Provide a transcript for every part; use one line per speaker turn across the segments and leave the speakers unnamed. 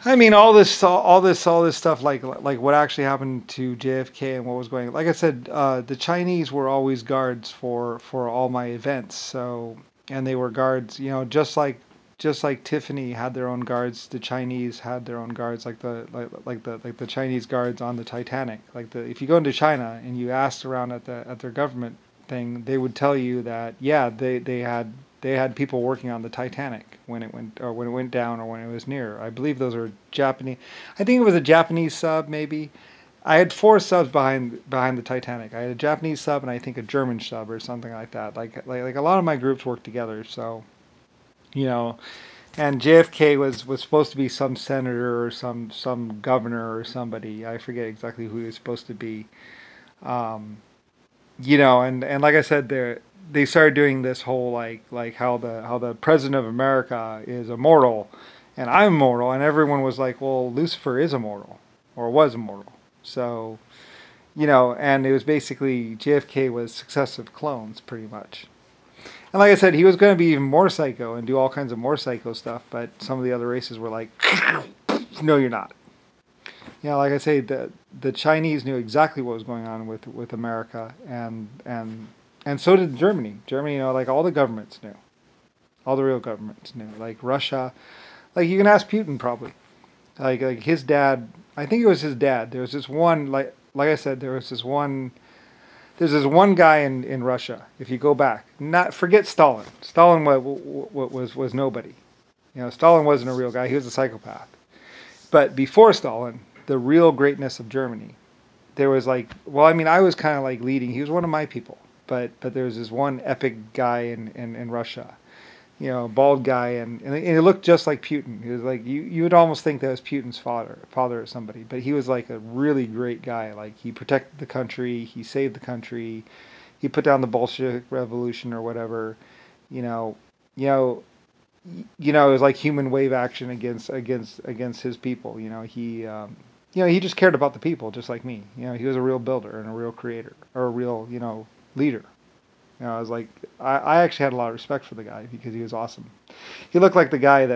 I mean, all this stuff, like what actually happened to JFK and what was going. Like I said, the Chinese were always guards for all my events. So, and they were guards, just like Tiffany had their own guards. The Chinese had their own guards, like the Chinese guards on the Titanic. If you go into China and you asked around at their government thing, they would tell you that yeah, they had people working on the Titanic when it went down or when it was near. I believe those are Japanese. I think it was a Japanese sub maybe. I had four subs behind the Titanic. I had a Japanese sub and I think a German sub or something like that. Like a lot of my groups work together. So you know, and JFK was supposed to be some senator or some governor or somebody. I forget exactly who he was supposed to be. Um, and like I said, they started doing this whole like how the president of America is immortal, and I'm immortal, and everyone was like, well, Lucifer is immortal, or was immortal. So and it was basically JFK was successive clones, pretty much. And like I said, he was going to be even more psycho and do all kinds of more psycho stuff, but some of the other races were like, no, you're not. Like I say, the Chinese knew exactly what was going on with America, and so did Germany. Germany, like all the governments knew. All the real governments knew. Like Russia, like you can ask Putin probably. Like his dad, I think it was his dad. There was this one, like I said, there's this one guy in Russia. If you go back, not forget Stalin. Stalin was nobody. Stalin wasn't a real guy. He was a psychopath. But before Stalin, the real greatness of Germany, there was I was kind of like leading. He was one of my people. But there was this one epic guy in Russia, bald guy, and it looked just like Putin. He was like you would almost think that was Putin's father or somebody. But he was like a really great guy. Like he protected the country, he saved the country, he put down the Bolshevik Revolution or whatever. It was like human wave action against his people. He just cared about the people, just like me. He was a real builder and a real creator, or a real leader. I was like, I actually had a lot of respect for the guy because he was awesome. He looked like the guy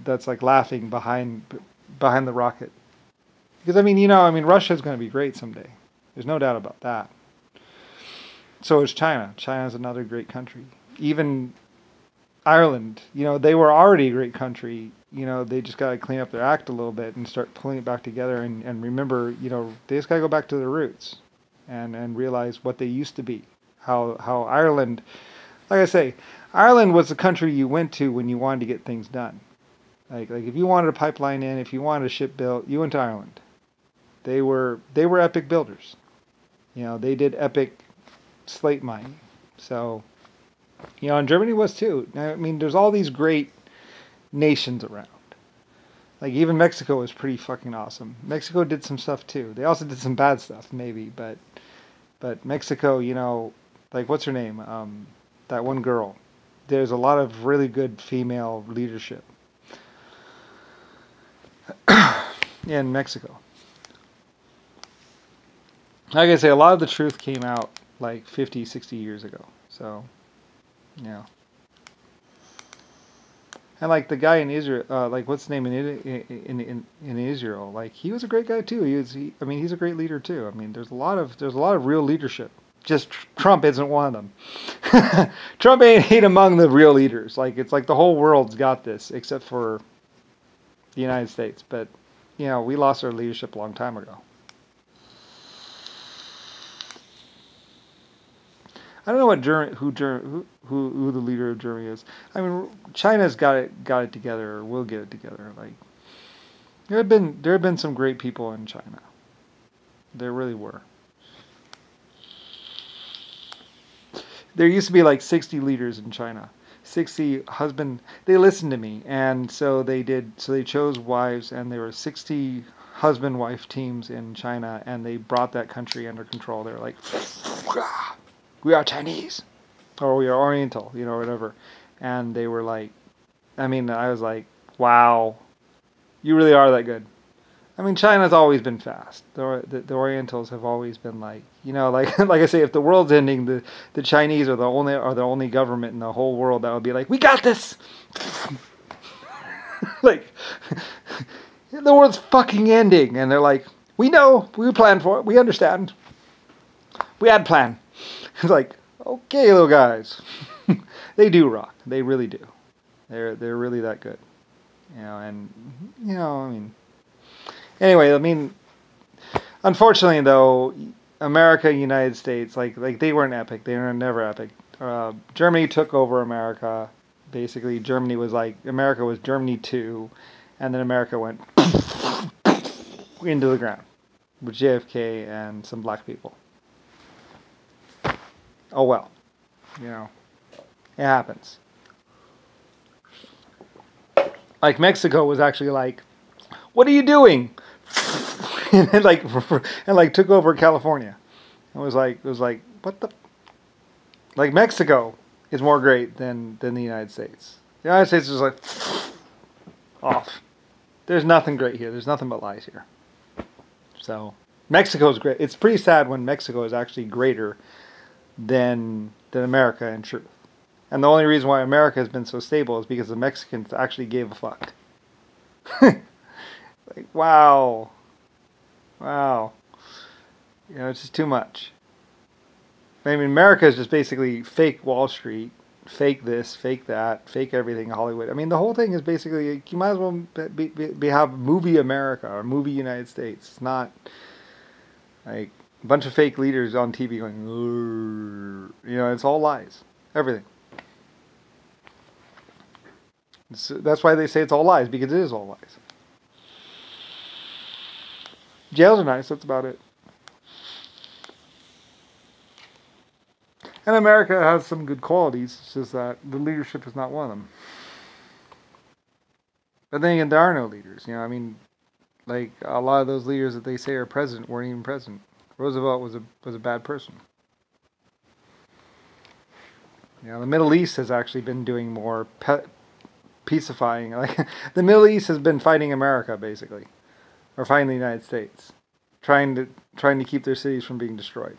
that's like laughing behind the rocket. Because Russia's going to be great someday. There's no doubt about that. So is China. China's another great country. Even Ireland, they were already a great country. They just got to clean up their act a little bit and start pulling it back together and remember, they just got to go back to their roots and realize what they used to be. How Ireland, like I say, Ireland was the country you went to when you wanted to get things done. Like if you wanted a pipeline in, if you wanted a ship built, you went to Ireland. They were epic builders. They did epic slate mining. So, and Germany was too. There's all these great nations around. Like even Mexico was pretty fucking awesome. Mexico did some stuff too. They also did some bad stuff maybe, but Mexico, like what's her name? That one girl. There's a lot of really good female leadership in Mexico. Like I say, a lot of the truth came out like 50, 60 years ago. So, And like the guy in Israel, like what's his name in Israel? Like he was a great guy too. He's a great leader too. There's a lot of real leadership. Just Trump isn't one of them. Trump ain't among the real leaders. Like it's like the whole world's got this except for the United States. But we lost our leadership a long time ago. I don't know who the leader of Germany is. China's got it together, or will get it together. Like there have been some great people in China. There really were. There used to be like 60 leaders in China. 60 they listened to me, and so they chose wives, and there were 60 husband-wife teams in China, and they brought that country under control. They were like, we are Chinese, or we are Oriental, whatever. And they were like, I was like, wow, you really are that good. China's always been fast. The Orientals have always been like, like I say, if the world's ending, the Chinese are the only government in the whole world that would be like, we got this. like the world's fucking ending. And they're like, we know, we planned for it, we understand. We had a plan. It's like, okay, little guys. They do rock. They really do. They're really that good. You know, and, you know, I mean... Anyway, I mean, unfortunately, though, America, United States, like they weren't epic. They were never epic. Germany took over America. Basically, Germany was like, America was Germany 2, and then America went into the ground with JFK and some black people. Oh well, you know, it happens. Like Mexico was actually like, what are you doing? and like took over California. It was like what the, like Mexico is more great than the United States. The United States is like off. There's nothing great here. There's nothing but lies here. So Mexico is great. It's pretty sad when Mexico is actually greater than America in truth. And the only reason why America has been so stable is because the Mexicans actually gave a fuck. Like, wow. Wow. You know, it's just too much. I mean, America is just basically fake Wall Street, fake this, fake that, fake everything, Hollywood. I mean, the whole thing is basically, you might as well have movie America or movie United States. It's not like a bunch of fake leaders on TV going, you know, it's all lies. Everything. That's why they say it's all lies, because it is all lies. Jails are nice, that's about it. And America has some good qualities, it's just that the leadership is not one of them. But then again, there are no leaders, you know, I mean, like, a lot of those leaders that they say are president weren't even president. Roosevelt was a bad person. You know, the Middle East has actually been doing more peacifying. Like, the Middle East has been fighting America, basically. Or fighting the United States. Trying to keep their cities from being destroyed.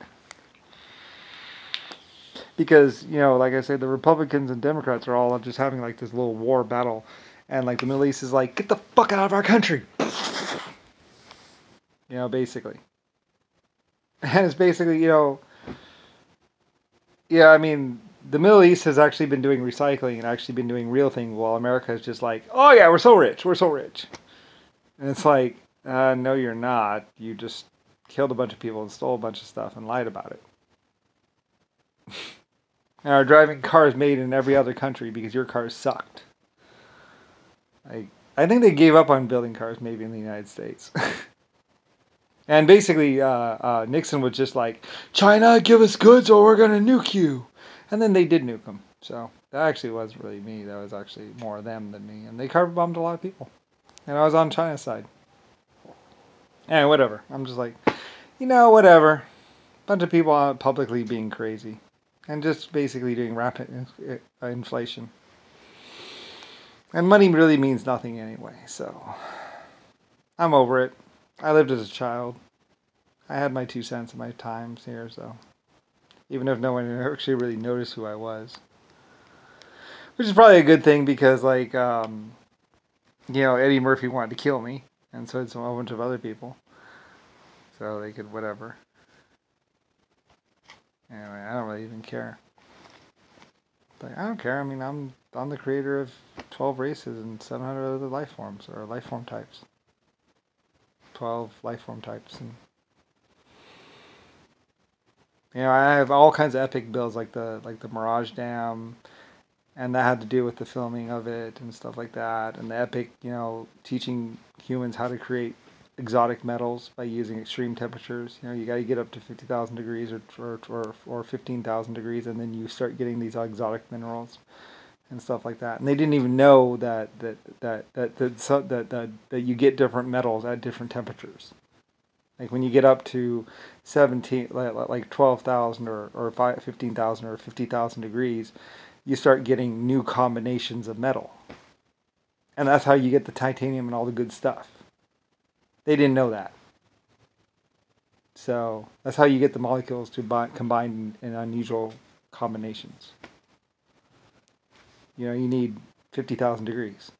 Because, you know, like I said, the Republicans and Democrats are all just having like this little war battle. And like the Middle East is like, get the fuck out of our country! You know, basically. And it's basically, you know... Yeah, I mean... The Middle East has actually been doing recycling and actually been doing real things, while America is just like, oh yeah, we're so rich, we're so rich. And it's like, no you're not. You just killed a bunch of people and stole a bunch of stuff and lied about it. And are driving cars made in every other country because your cars sucked. I think they gave up on building cars maybe in the United States. And basically, Nixon was just like, China, give us goods or we're going to nuke you. And then they did nuke them. So that actually was really me. That was actually more them than me. And they carpet bombed a lot of people. And I was on China's side. And whatever. I'm just like, you know, whatever. Bunch of people out publicly being crazy. And just basically doing rapid inflation. And money really means nothing anyway. So I'm over it. I lived as a child. I had my 2 cents and my times here, so... Even if no one actually really noticed who I was. Which is probably a good thing because, like, you know, Eddie Murphy wanted to kill me. And so did a bunch of other people. So they could whatever. Anyway, I don't really even care. Like, I don't care. I mean, I'm the creator of 12 races and 700 other life forms, or life form types. 12 life form types. And you know, I have all kinds of epic builds like the Mirage Dam, and that had to do with the filming of it and stuff like that. And the epic, you know, teaching humans how to create exotic metals by using extreme temperatures. You know, you got to get up to 50,000 degrees or 15,000 degrees, and then you start getting these exotic minerals and stuff like that. And they didn't even know that you get different metals at different temperatures. Like when you get up to 12,000 or 15,000 or 50,000 degrees, you start getting new combinations of metal. And that's how you get the titanium and all the good stuff. They didn't know that. So that's how you get the molecules to combine in unusual combinations. You know, you need 50,000 degrees.